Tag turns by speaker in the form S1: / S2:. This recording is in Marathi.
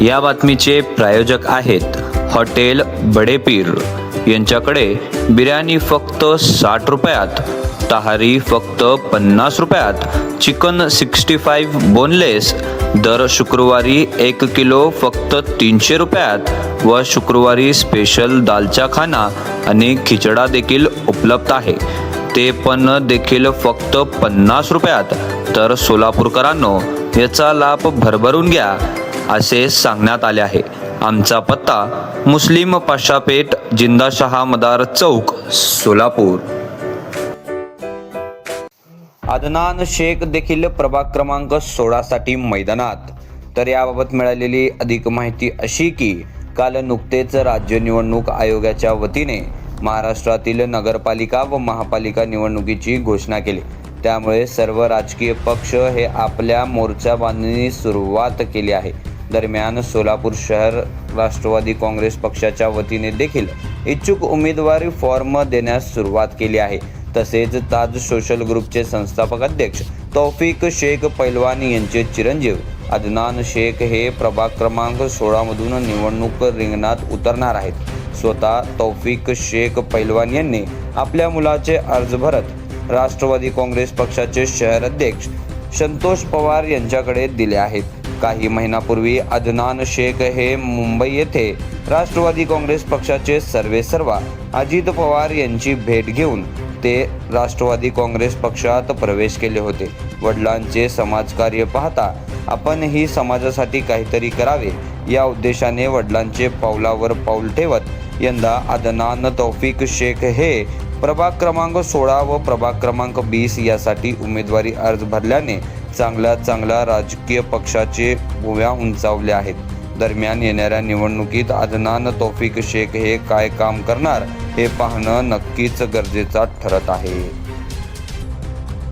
S1: या बातमीचे प्रायोजक आहेत हॉटेल बडेपीर। यांच्याकडे बिर्याणी फक्त 60 रुपयात, तहारी फक्त 50 रुपयात, चिकन 65 बोनलेस दर शुक्रवारी 1 किलो फक्त 300 रुपयात व शुक्रवारी स्पेशल दालचा खाना आणि खिचडा देखील उपलब्ध आहे, ते पण देखील फक्त 50 रुपयात। तर सोलापूरकरांनो, याचा लाभ भरभरून घ्या असे सांगण्यात आले आहे। आमचा पत्ता मुस्लिम पाशापेठ, जिंदाशहा मदार चौक, सोलापूर। अदनान शेख देखील प्रभाग क्रमांक 16 साठी मैदानात। तर याबाबत मिळालेली अधिक माहिती अशी की काल नुकतेच राज्य निवडणूक आयोगाच्या वतीने महाराष्ट्रातील नगरपालिका व महापालिका निवडणुकीची घोषणा केली। त्यामुळे सर्व राजकीय पक्ष हे आपल्या मोर्चा बांधणीस सुरुवात केली आहे। दरम्यान सोलापूर शहर राष्ट्रवादी काँग्रेस पक्षाच्या वतीने देखील इच्छुक उमेदवारी फॉर्म देण्यास सुरुवात केली आहे। तसेच ताज सोशल ग्रुपचे संस्थापक अध्यक्ष तौफिक शेख पैलवान यांचे चिरंजीव अदनान शेख हे प्रभाग क्रमांक 16 मधून निवडणूक रिंगणात उतरणार आहेत। स्वतः तौफिक शेख पैलवान यांनी आपल्या मुलाचे अर्ज भरत राष्ट्रवादी काँग्रेस पक्षाचे शहर अध्यक्ष संतोष पवार यांच्याकडे दिले आहेत। काही महिन्यापूर्वी अदनान शेख हे मुंबई येथे राष्ट्रवादी काँग्रेस पक्षाचे सर्वेसर्वा अजित पवार यांची भेट घेऊन ते राष्ट्रवादी काँग्रेस पक्षात प्रवेश केले होते। वडिलांचे समाजकार्य पाहता आपणही समाजासाठी काहीतरी करावे या उद्देशाने वडिलांचे पावलावर पाऊल ठेवत यंदा अदनान तौफिक शेख हे प्रभाग क्रमांक 16 व प्रभाग क्रमांक 20 यासाठी उमेदवारी अर्ज भरल्याने चांगल्या राजकीय पक्षाचे भुव्या उंचावल्या आहेत। दरम्यान येणाऱ्या निवडणुकीत अदनान तौफिक शेख हे काय काम करणार हे पाहणं नक्कीच गरजेचं ठरत आहे।